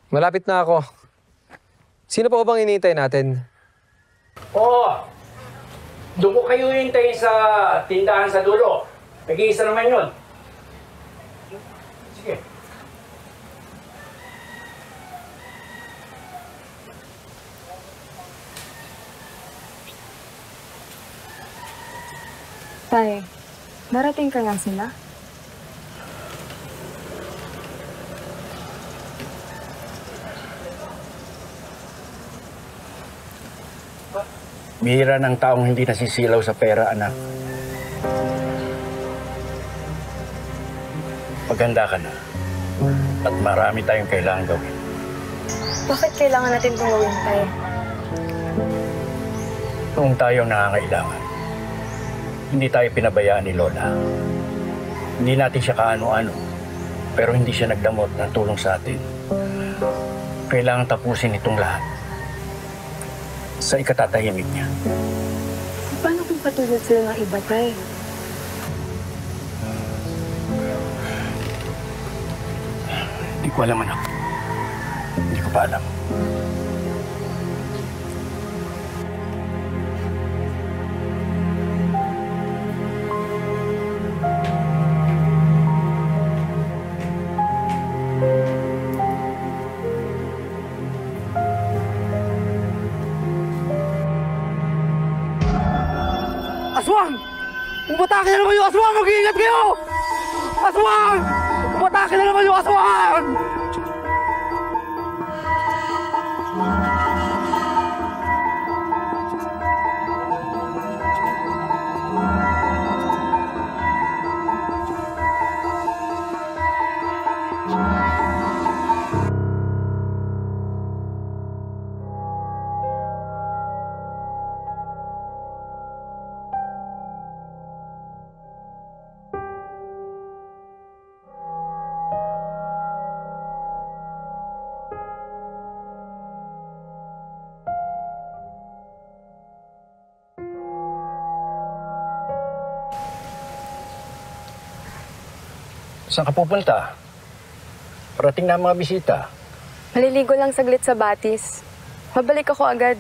Malapit na ako. Sino pa bang hinihintay natin? Oo. Doon ko kayo hintayin sa tindahan sa dulo. Nag-iisa naman yun. Sige. Tay, darating ka nga sila? Bihira ng taong hindi nasisilaw sa pera, anak. Maganda ka na. At marami tayong kailangan gawin. Bakit kailangan natin itong gawin, Tay? Kung tayo nangangailangan, hindi tayo pinabayaan ni Lola. Hindi natin siya kaano-ano, pero hindi siya nagdamot ng tulong sa atin. Kailangan tapusin itong lahat sa ikatatahimik niya. Paano kung patulad sila ng iba, Tay? Hindi ko alam, anak. Hindi ko pa alam. Aswang! Umatake na naman yung aswang! Mag-iingat kayo! Aswang! Umatake na naman yung aswang! Saan ka pupunta? Parating na ang mga bisita. Maliligo lang saglit sa batis. Mabalik ako agad.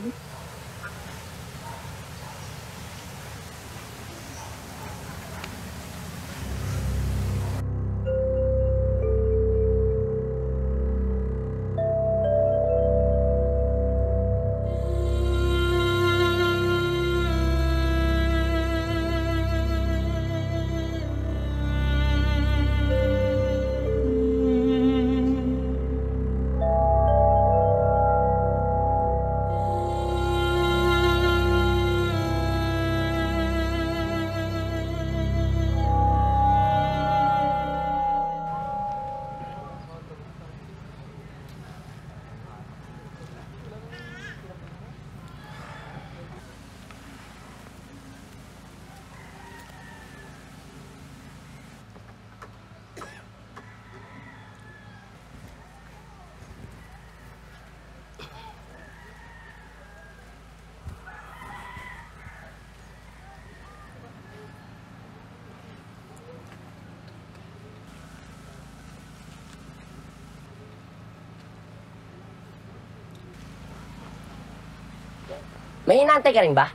May inaantay ka rin ba?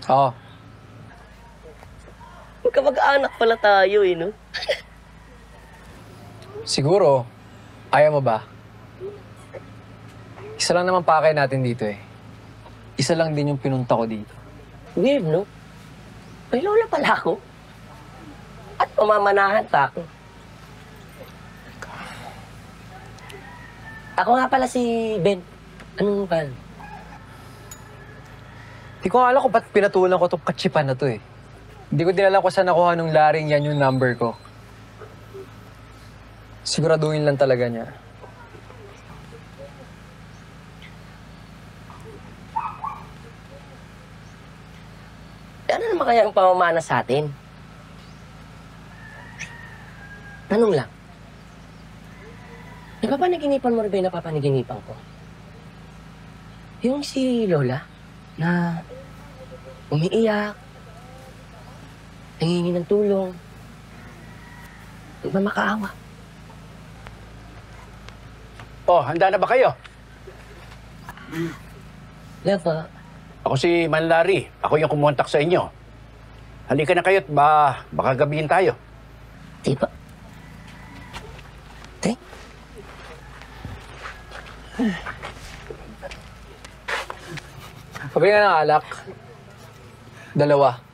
Oo. Magkamag-anak pala tayo eh, no? Siguro, ayaw mo ba? Isa lang naman pakay natin dito eh. Isa lang din yung pinunta ko dito. Weird, no? May lola pala ako. At pamamanahan pa ako. Ako nga pala si Ben. Anong pan? Hindi ko nga alam kung ba't pinatulan ko itong katsipan na to eh. Hindi ko din alam kung saan nakuha nung laring yan yung number ko. Siguraduhin lang talaga niya. Ano naman kaya ang pamamana sa atin? Tanong lang. Napapanaginipan mo rin ba yung napapanaginipan ko? Yung si Lola na umiiyak, nangingi ng tulong, nagmamakaawa. Oh, handa na ba kayo? Leva, Ako si Manlari. Ako yung kumontak sa inyo. Halika na kayo't baka gabihin tayo. di ba? Te? Pabili nga ng alak. 2.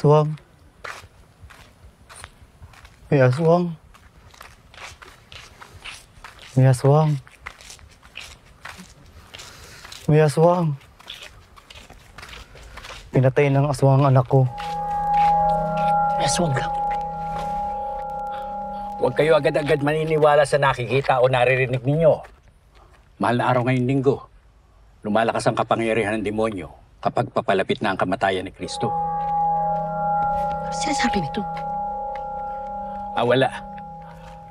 Aswang. May aswang. May aswang. May aswang. Pinatay ng aswang ang anak ko. Aswang ka. Huwag kayo agad-agad maniniwala sa nakikita o naririnig ninyo. Mahal na araw ngayong linggo. Lumalakas ang kapangyarihan ng demonyo kapag papalapit na ang kamatayan ni Kristo. Sinasabi nito. Wala.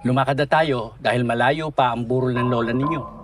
Lumakad na tayo dahil malayo pa ang burol ng lola ninyo.